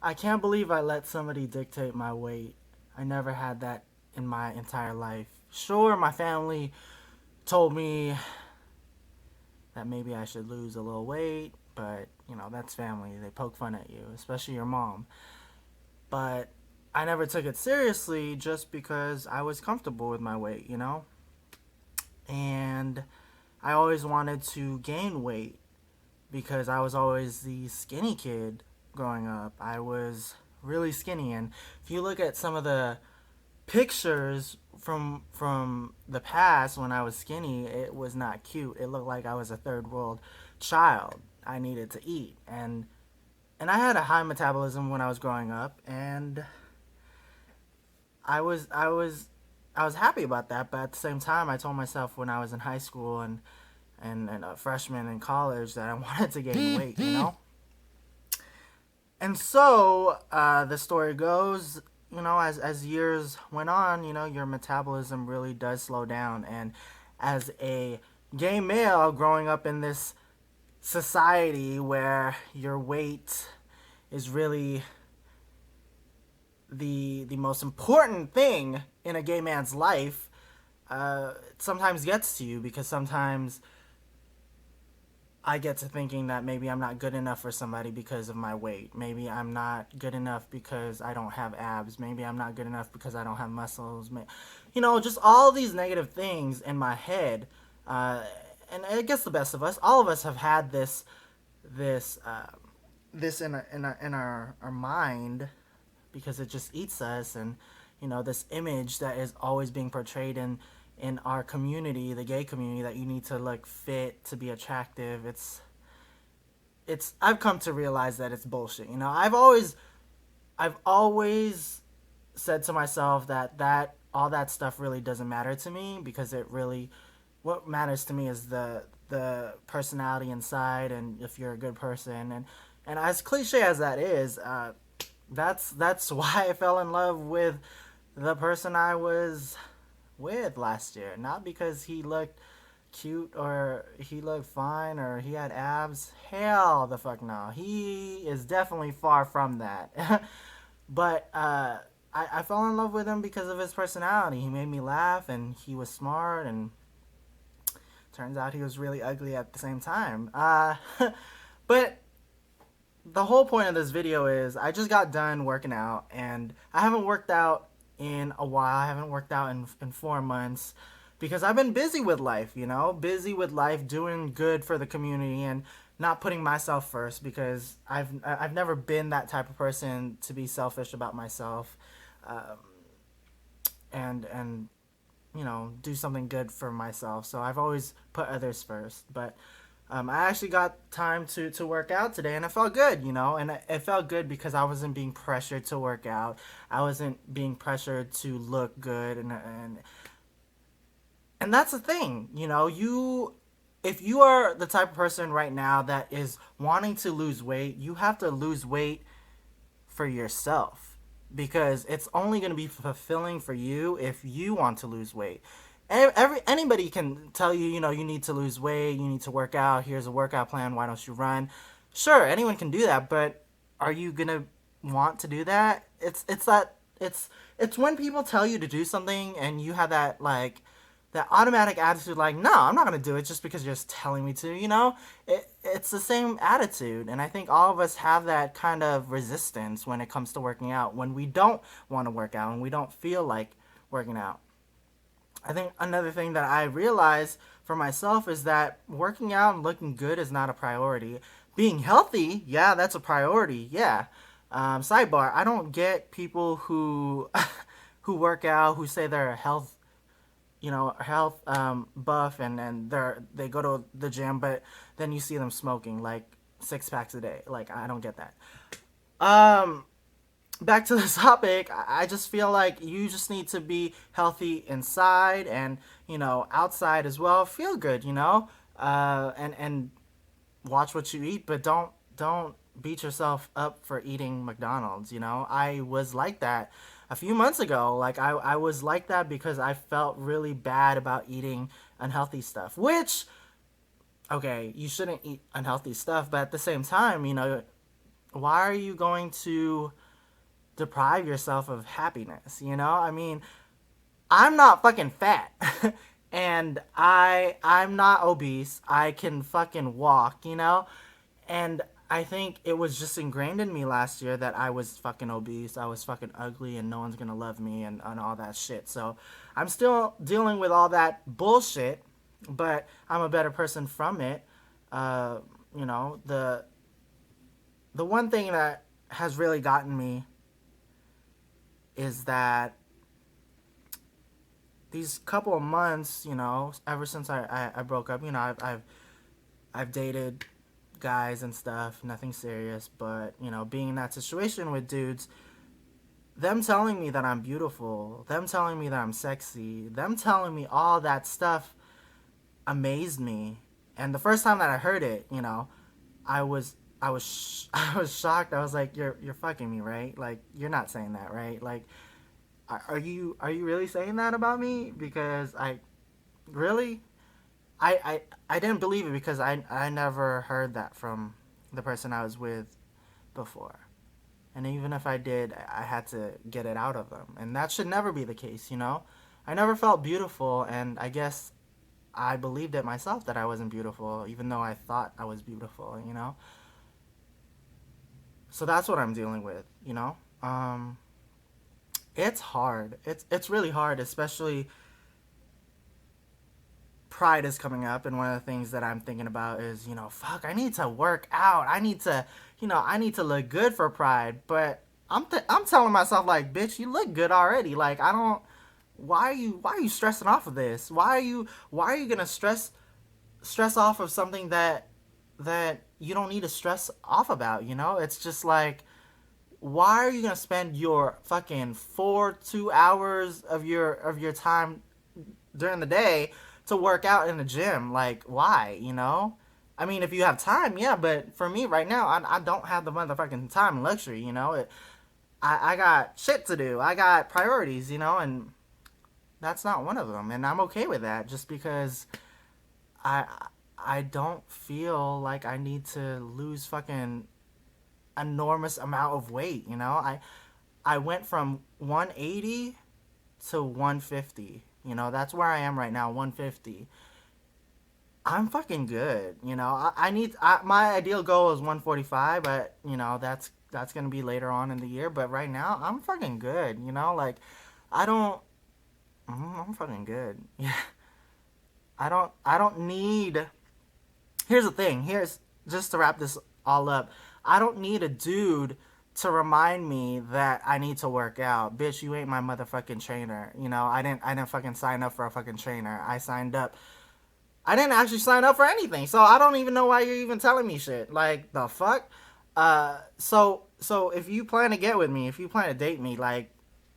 I can't believe I let somebody dictate my weight. I never had that in my entire life. Sure, my family told me that maybe I should lose a little weight, but that's family. They poke fun at you, especially your mom. But I never took it seriously just because I was comfortable with my weight. And I always wanted to gain weight because I was always the skinny kid growing up. I was really skinny, and if you look at some of the pictures from the past when I was skinny, it was not cute. It looked like I was a third world child. I needed to eat, and I had a high metabolism when I was growing up, and I was happy about that. But at the same time, I told myself when I was in high school and a freshman in college that I wanted to gain weight. And so the story goes, as years went on, your metabolism really does slow down. And as a gay male growing up in this society where your weight is really the most important thing in a gay man's life, it sometimes gets to you because sometimes I get to thinking that maybe I'm not good enough for somebody because of my weight. Maybe I'm not good enough because I don't have abs. Maybe I'm not good enough because I don't have muscles. Just all these negative things in my head. And it gets the best of us. All of us have had this in our mind because it just eats us, and this image that is always being portrayed in our community, the gay community, that you need to look fit to be attractive. It's I've come to realize that it's bullshit. I've always said to myself that all that stuff really doesn't matter to me, because what matters to me is the personality inside, and if you're a good person. And as cliche as that is, that's why I fell in love with the person I was with last year. Not because he looked cute or he looked fine or he had abs. Hell the fuck no. He is definitely far from that. But I fell in love with him because of his personality. He made me laugh, and he was smart, and turns out he was really ugly at the same time. But the whole point of this video is I just got done working out, and I haven't worked out in a while. I haven't worked out in 4 months because I've been busy with life, busy with life, doing good for the community and not putting myself first, because I've never been that type of person to be selfish about myself, um, and do something good for myself. So I've always put others first. But I actually got time to work out today, and it felt good, and it felt good because I wasn't being pressured to work out. I wasn't being pressured to look good, and that's the thing, if you are the type of person right now that is wanting to lose weight, you have to lose weight for yourself, because it's only going to be fulfilling for you if you want to lose weight. Anybody can tell you, you need to lose weight, you need to work out. Here's a workout plan. Why don't you run? Sure, anyone can do that, but are you gonna want to do that? It's when people tell you to do something and you have that automatic attitude, like, no, I'm not gonna do it just because you're just telling me to. It's the same attitude, and I think all of us have that kind of resistance when it comes to working out, when we don't want to work out and we don't feel like working out. I think another thing that I realized for myself is that working out and looking good is not a priority. Being healthy, yeah, that's a priority. Yeah. Sidebar: I don't get people who who work out, who say they're health buff, and they go to the gym, but then you see them smoking like 6 packs a day. Like, I don't get that. Um, Back to the topic. I just feel like you just need to be healthy inside and outside as well. Feel good, and watch what you eat, but don't beat yourself up for eating McDonald's. I was like that a few months ago. Like, I was like that because I felt really bad about eating unhealthy stuff, which, okay, you shouldn't eat unhealthy stuff, but at the same time, why are you going to deprive yourself of happiness? You know, I mean, I'm not fucking fat. And I'm not obese. I can fucking walk, you know? And I think it was just ingrained in me last year that I was fucking obese, I was fucking ugly, and no one's gonna love me, and all that shit. So I'm still dealing with all that bullshit, but I'm a better person from it. Uh, you know, the one thing that has really gotten me is that these couple of months, you know, ever since I broke up, you know, I've dated guys and stuff, nothing serious, but you know, being in that situation with dudes, them telling me that I'm beautiful, them telling me that I'm sexy, them telling me all that stuff amazed me. And the first time that I heard it, you know, I was shocked. I was like, you're fucking me, right? Like, you're not saying that, right? Like, are you really saying that about me? Because I really I didn't believe it because I never heard that from the person I was with before. And even if I did, I had to get it out of them. And that should never be the case, you know? I never felt beautiful, and I guess I believed it myself that I wasn't beautiful, even though I thought I was beautiful, you know? So that's what I'm dealing with, you know? It's hard. It's really hard, especially Pride is coming up, and one of the things that I'm thinking about is, you know, fuck, I need to work out. I need to, you know, I need to look good for Pride. But I'm telling myself like, bitch, you look good already. Like, I don't. Why are you stressing off of this? Why are you gonna stress off of something that you don't need to stress off about? You know, it's just like, why are you gonna spend your fucking 2 hours of your time during the day to work out in the gym? Like, why? You know? I mean, if you have time, yeah, but for me right now, I don't have the motherfucking time and luxury, you know? I got shit to do. I got priorities, you know? And that's not one of them. And I'm okay with that just because I, I don't feel like I need to lose fucking enormous amount of weight, you know? I went from 180 to 150. You know, that's where I am right now, 150. I'm fucking good. You know, my ideal goal is 145, but you know, that's gonna be later on in the year. But right now, I'm fucking good. You know, like I don't. I'm fucking good. Yeah, I don't need. Here's the thing. Here's just to wrap this all up. I don't need a dude to remind me that I need to work out. Bitch, you ain't my motherfucking trainer. You know, I didn't fucking sign up for a fucking trainer. I didn't actually sign up for anything. So I don't even know why you're even telling me shit. Like, the fuck? So if you plan to get with me, if you plan to date me, like,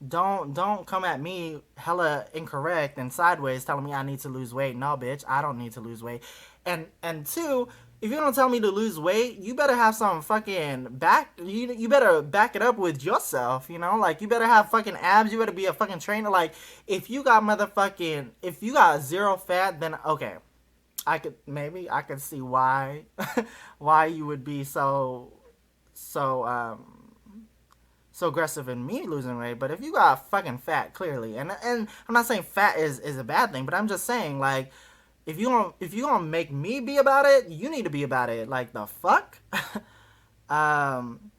don't come at me hella incorrect and sideways telling me I need to lose weight. No, bitch, I don't need to lose weight. And two, if you don't tell me to lose weight, you better have some fucking you better back it up with yourself, you know? Like, you better have fucking abs, you better be a fucking trainer. Like, if you got zero fat, then okay. I could see why why you would be so so aggressive in me losing weight. But if you got fucking fat, clearly, and I'm not saying fat is a bad thing, but I'm just saying, like, if you gonna make me be about it, you need to be about it. Like, the fuck. um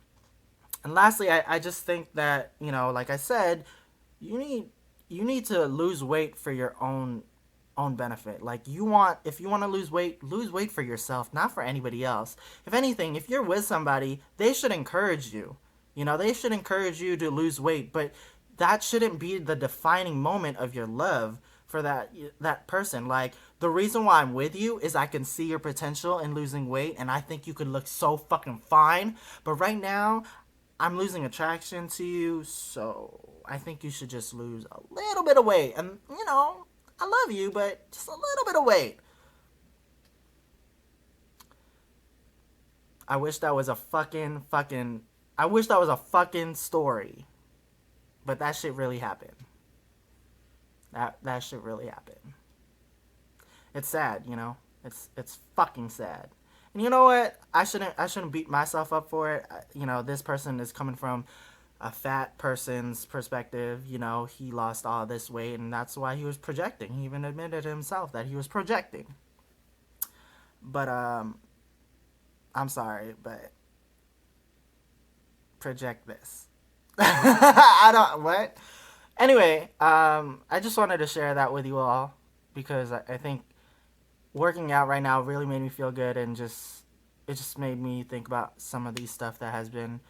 and lastly, I just think that, you know, like I said, you need you need to lose weight for your own benefit. Like, if you want to lose weight for yourself, not for anybody else. If anything, if you're with somebody, they should encourage you. You know, they should encourage you to lose weight, but that shouldn't be the defining moment of your love for that person. Like, the reason why I'm with you is I can see your potential in losing weight, and I think you could look so fucking fine. But right now, I'm losing attraction to you, so I think you should just lose a little bit of weight. And, you know, I love you, but just a little bit of weight. I wish that was a fucking. I wish that was a fucking story. But that shit really happened. That shit really happened. It's sad, you know? It's fucking sad. And you know what? I shouldn't beat myself up for it. You know, this person is coming from a fat person's perspective. You know, he lost all this weight, and that's why he was projecting. He even admitted to himself that he was projecting. But I'm sorry, but project this. I don't what. Anyway, I just wanted to share that with you all because I think working out right now really made me feel good, and it just made me think about some of these stuff that has been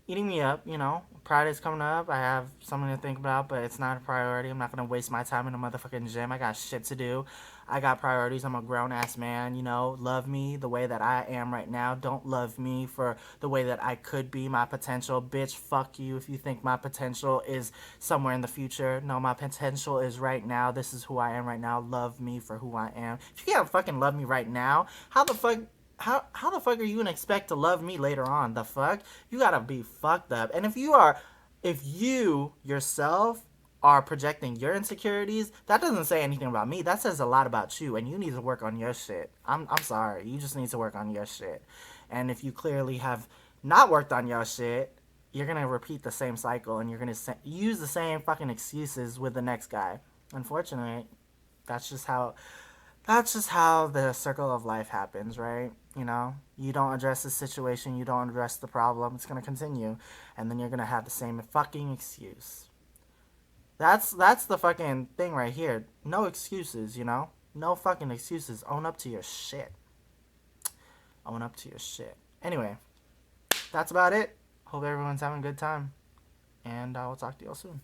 eating me up. You know, Pride is coming up. I have something to think about, but it's not a priority. I'm not gonna waste my time in a motherfucking gym. I got shit to do. I got priorities. I'm a grown ass man. You know, love me the way that I am right now. Don't love me for the way that I could be. My potential, bitch. Fuck you if you think my potential is somewhere in the future. No, my potential is right now. This is who I am right now. Love me for who I am. If you can't fucking love me right now, how the fuck how the fuck are you gonna expect to love me later on? The fuck? You gotta be fucked up. And if you yourself are projecting your insecurities, that doesn't say anything about me. That says a lot about you, and you need to work on your shit. I'm sorry. You just need to work on your shit. And if you clearly have not worked on your shit, you're gonna repeat the same cycle, and you're gonna use the same fucking excuses with the next guy. Unfortunately, that's just how that's just how the circle of life happens, right? You know, you don't address the situation, you don't address the problem, it's gonna continue, and then you're gonna have the same fucking excuse. That's the fucking thing right here. No excuses, you know? No fucking excuses. Own up to your shit. Own up to your shit. Anyway, that's about it. Hope everyone's having a good time. And I will talk to y'all soon.